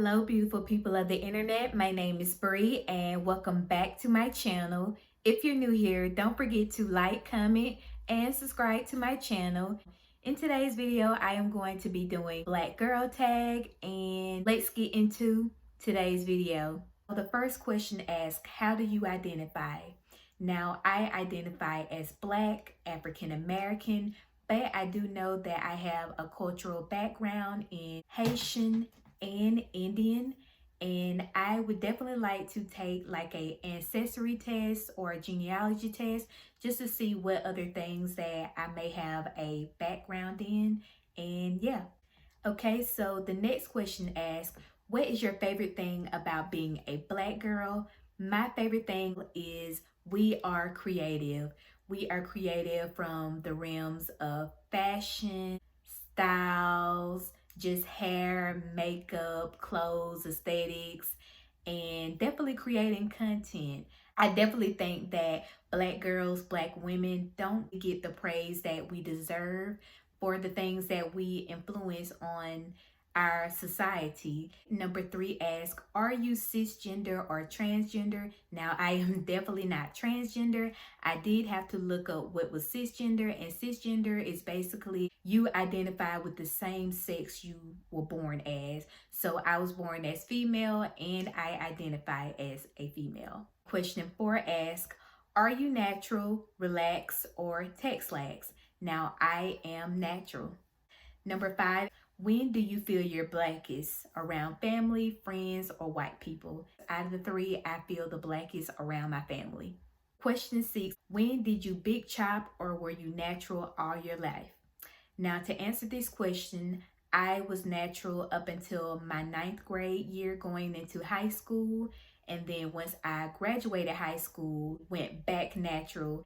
Hello, beautiful people of the internet. My name is Bree, and welcome back to my channel. If you're new here, don't forget to like, comment, and subscribe to my channel. In today's video, I am going to be doing Black Girl Tag, and let's get into today's video. The first question asks, how do you identify? Now, I identify as Black, African American, but I do know that I have a cultural background in Haitian and Indian, and I would definitely like to take like a ancestry test or a genealogy test just to see what other things that I may have a background in. And yeah. Okay, so the next question asks, what is your favorite thing about being a Black girl? My favorite thing is we are creative. We are creative from the realms of fashion, styles, just hair, makeup, clothes, aesthetics, and definitely creating content. I definitely think that Black girls, Black women don't get the praise that we deserve for the things that we influence on our society. Number 3 asks, are you cisgender or transgender? Now, I am definitely not transgender. I did have to look up what was cisgender, and cisgender is basically you identify with the same sex you were born as. So I was born as female and I identify as a female. Question 4 asks, are you natural, relaxed, or text-lax? Now, I am natural. Number 5, when do you feel your blackest? Around family, friends, or white people? Out of the 3, I feel the blackest around my family. Question 6, when did you big chop or were you natural all your life? Now, to answer this question, I was natural up until my 9th grade year going into high school. And then once I graduated high school, went back natural.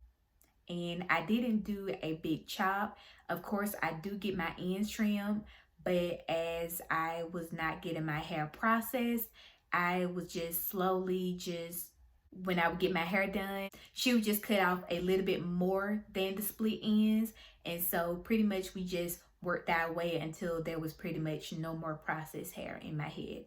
And I didn't do a big chop. Of course, I do get my ends trimmed, but as I was not getting my hair processed, I was just slowly when I would get my hair done, she would just cut off a little bit more than the split ends. And so pretty much we just worked our way until there was pretty much no more processed hair in my head.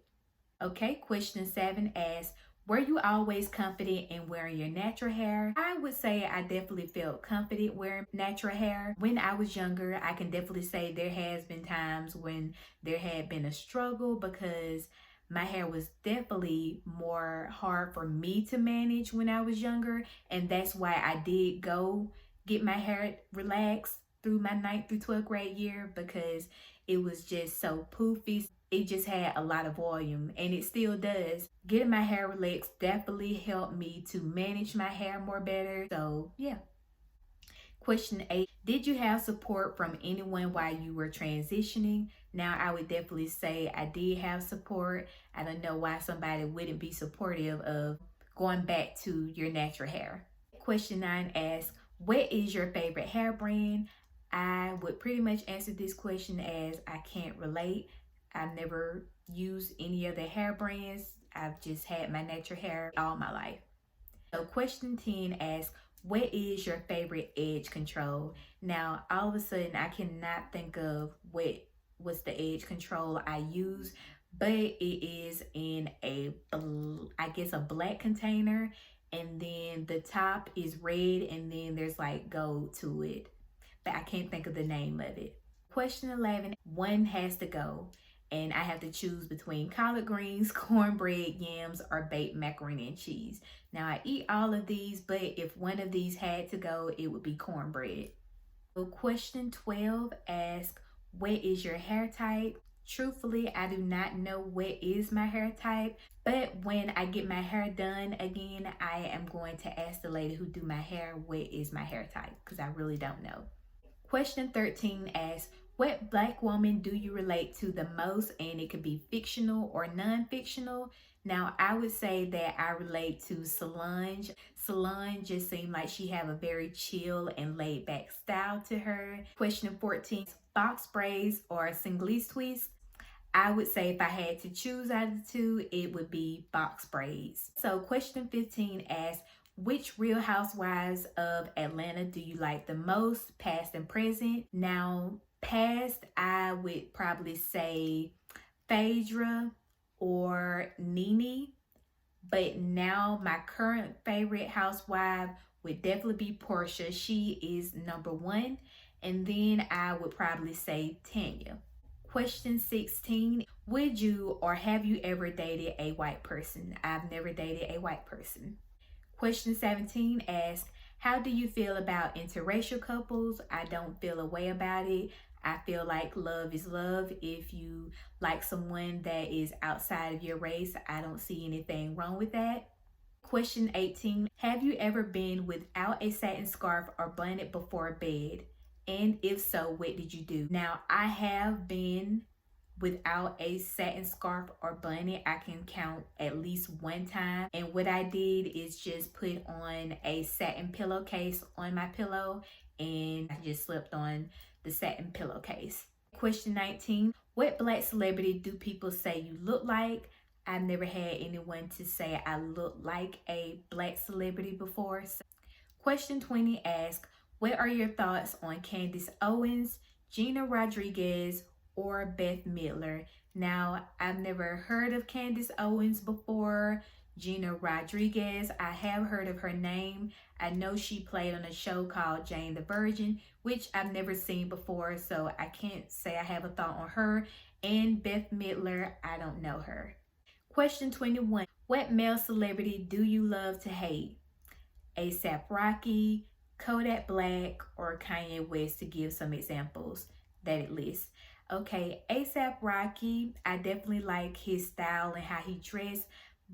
Okay, question 7 asks, were you always confident in wearing your natural hair? I would say I definitely felt confident wearing natural hair. When I was younger, I can definitely say there has been times when there had been a struggle because my hair was definitely more hard for me to manage when I was younger. And that's why I did go get my hair relaxed through my 9th through 12th grade year, because it was just so poofy. It just had a lot of volume, and it still does. Getting my hair relaxed definitely helped me to manage my hair more better. So yeah. Question 8, did you have support from anyone while you were transitioning? Now, I would definitely say I did have support. I don't know why somebody wouldn't be supportive of going back to your natural hair. Question 9 asks, what is your favorite hair brand? I would pretty much answer this question as I can't relate. I've never used any of the hair brands. I've just had my natural hair all my life. So question 10 asks, what is your favorite edge control? Now, all of a sudden, I cannot think of what's the edge control I use, but it is in I guess a black container, and then the top is red, and then there's like gold to it, but I can't think of the name of it. Question 11, one has to go, and I have to choose between collard greens, cornbread, yams, or baked macaroni and cheese. Now, I eat all of these, but if one of these had to go, it would be cornbread. So question 12 asks, what is your hair type? Truthfully, I do not know what is my hair type, but when I get my hair done again, I am going to ask the lady who do my hair what is my hair type, because I really don't know. Question 13 asks, what Black woman do you relate to the most? And it could be fictional or non-fictional. Now, I would say that I relate to Salon. Salon just seemed like she have a very chill and laid back style to her. Question 14, box braids or singlets twist? I would say if I had to choose out of the two, it would be box braids. So question 15 asks, which Real Housewives of Atlanta do you like the most, past and present? Now, past, I would probably say Phaedra or Nene. But now my current favorite housewife would definitely be Portia. She is number one. And then I would probably say Tanya. Question 16. Would you or have you ever dated a white person? I've never dated a white person. Question 17 asks, how do you feel about interracial couples? I don't feel a way about it. I feel like love is love. If you like someone that is outside of your race, I don't see anything wrong with that. Question 18, have you ever been without a satin scarf or bonnet before bed? And if so, what did you do? Now, I have been without a satin scarf or bonnet. I can count at least one time. And what I did is just put on a satin pillowcase on my pillow, and I just slept on the satin pillowcase. Question 19, what black celebrity do people say you look like? I've never had anyone to say I look like a black celebrity before. Question 20 asks, what are your thoughts on Candace Owens, Gina Rodriguez, or Beth Midler? Now, I've never heard of Candace Owens before. Gina Rodriguez, I have heard of her name. I know she played on a show called Jane the Virgin, which I've never seen before, so I can't say I have a thought on her. And Beth Midler, I don't know her. Question 21. What male celebrity do you love to hate? A$AP Rocky, Kodak Black, or Kanye West, to give some examples that it lists. Okay, A$AP Rocky, I definitely like his style and how he dressed,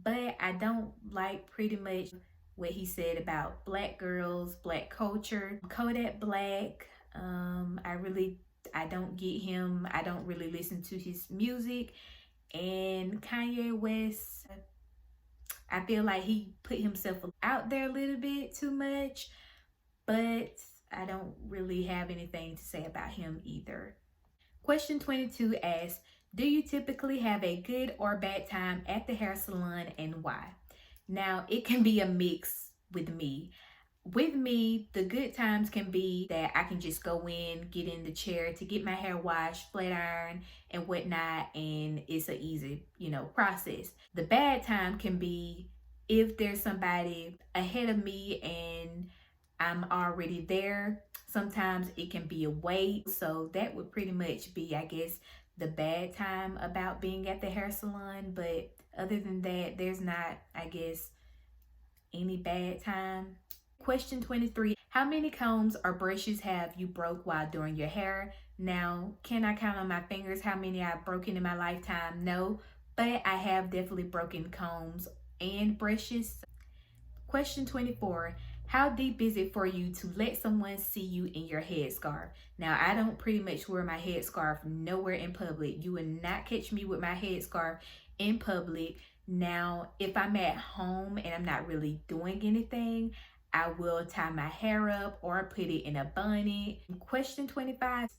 but I don't like pretty much what he said about black girls, black culture. Kodak Black, I don't get him. I don't really listen to his music. And Kanye West, I feel like he put himself out there a little bit too much, but I don't really have anything to say about him either. Question 22 asks, do you typically have a good or bad time at the hair salon, and why? Now, it can be a mix with me. With me, the good times can be that I can just go in, get in the chair to get my hair washed, flat iron, and whatnot, and it's an easy, process. The bad time can be if there's somebody ahead of me and I'm already there. Sometimes it can be a wait. So that would pretty much be, I guess, the bad time about being at the hair salon. But other than that, there's not, I guess, any bad time. Question 23, how many combs or brushes have you broke while doing your hair? Now, can I count on my fingers how many I've broken in my lifetime? No, but I have definitely broken combs and brushes. Question 24, how deep is it for you to let someone see you in your headscarf? Now, I don't pretty much wear my headscarf nowhere in public. You will not catch me with my headscarf in public. Now, if I'm at home and I'm not really doing anything, I will tie my hair up or put it in a bunny. Question 25,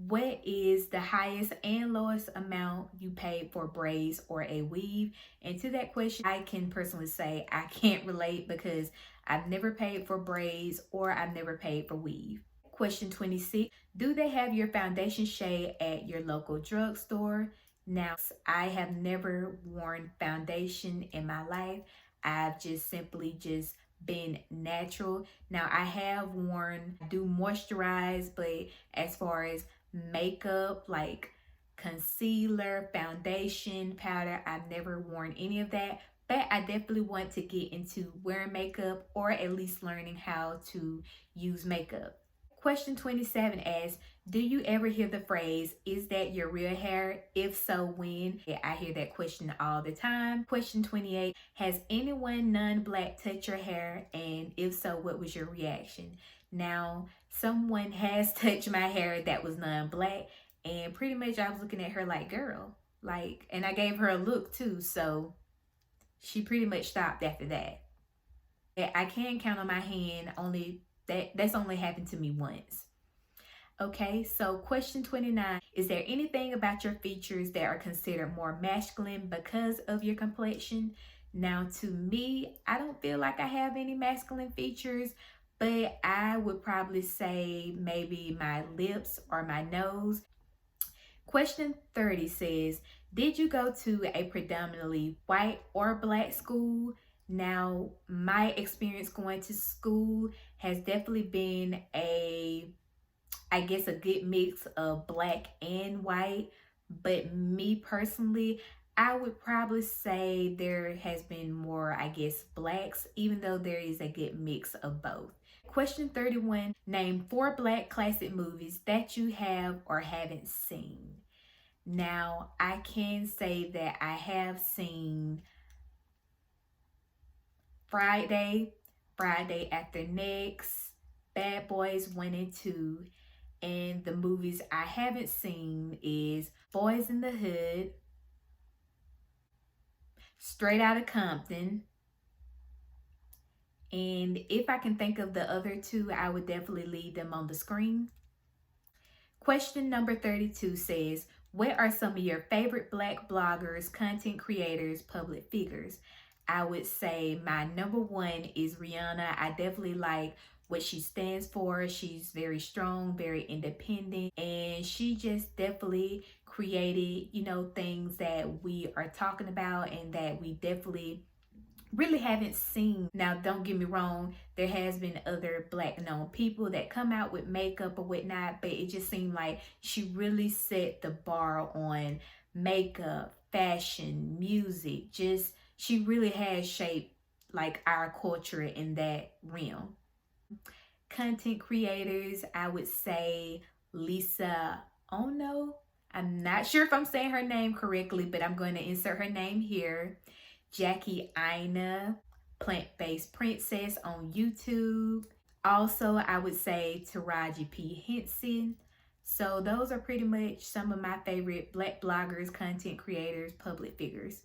what is the highest and lowest amount you paid for braids or a weave? And to that question, I can personally say I can't relate because I've never paid for braids or I've never paid for weave. Question 26, do they have your foundation shade at your local drugstore? Now, I have never worn foundation in my life. I've just simply been natural. Now, I have do moisturize, but as far as makeup like concealer, foundation, powder, I've never worn any of that, but I definitely want to get into wearing makeup or at least learning how to use makeup. Question 27 asks, do you ever hear the phrase, is that your real hair? If so, when? Yeah, I hear that question all the time. Question 28, has anyone non-black touched your hair? And if so, what was your reaction? Now, someone has touched my hair that was non-black, and pretty much I was looking at her like, girl, and I gave her a look too, so she pretty much stopped after that. I can count on my hand, that's only happened to me once. Okay, so question 29, is there anything about your features that are considered more masculine because of your complexion? Now, to me, I don't feel like I have any masculine features, but I would probably say maybe my lips or my nose. Question 30 says, Did you go to a predominantly white or black school? Now, my experience going to school has definitely been I guess, a good mix of black and white. But me personally, I would probably say there has been more, I guess, blacks, even though there is a good mix of both. Question 31. Name 4 black classic movies that you have or haven't seen. Now, I can say that I have seen Friday, Friday After Next, Bad Boys 1 and 2. And the movies I haven't seen is Boys in the Hood, Straight Outta Compton, and if I can think of the other two, I would definitely leave them on the screen. Question number 32 says, what are some of your favorite black bloggers, content creators, public figures? I would say my number one is Rihanna. I definitely like what she stands for. She's very strong, very independent, and she just definitely created, things that we are talking about and that we definitely really haven't seen. Now, don't get me wrong, there has been other black known people that come out with makeup or whatnot, but it just seemed like she really set the bar on makeup, fashion, music. Just she really has shaped like our culture in that realm. Content creators, I would say Lisa Ono. I'm not sure if I'm saying her name correctly, but I'm going to insert her name here. Jackie Aina, Plant-Based Princess on YouTube. Also, I would say Taraji P. Henson. So those are pretty much some of my favorite black bloggers, content creators, public figures.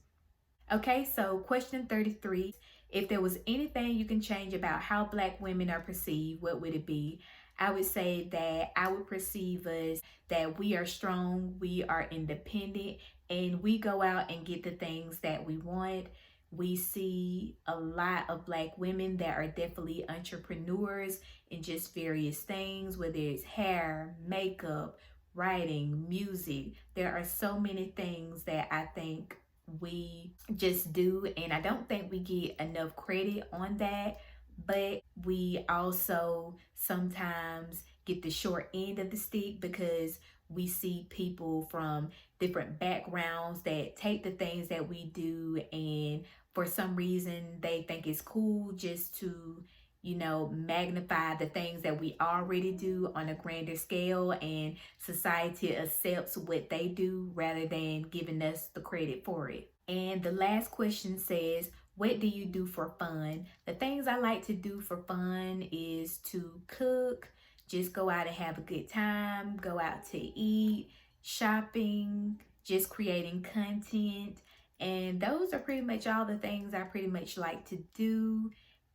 Okay, so question 33. If there was anything you can change about how black women are perceived, what would it be? I would say that I would perceive us that we are strong, we are independent, and we go out and get the things that we want. We see a lot of black women that are definitely entrepreneurs in just various things, whether it's hair, makeup, writing, music. There are so many things that I think we just do, and I don't think we get enough credit on that. But we also sometimes get the short end of the stick because we see people from different backgrounds that take the things that we do, and for some reason they think it's cool just to magnify the things that we already do on a grander scale, and society accepts what they do rather than giving us the credit for it. And the last question says, what do you do for fun? The things I like to do for fun is to cook, just go out and have a good time, go out to eat, shopping, just creating content. And those are pretty much all the things I pretty much like to do.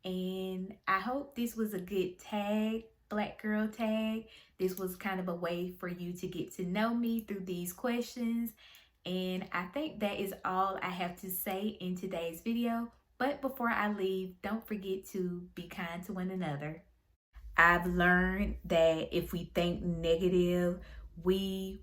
And I hope this was a good tag, Black Girl Tag. This was kind of a way for you to get to know me through these questions. And I think that is all I have to say in today's video. But before I leave, don't forget to be kind to one another. I've learned that if we think negative, we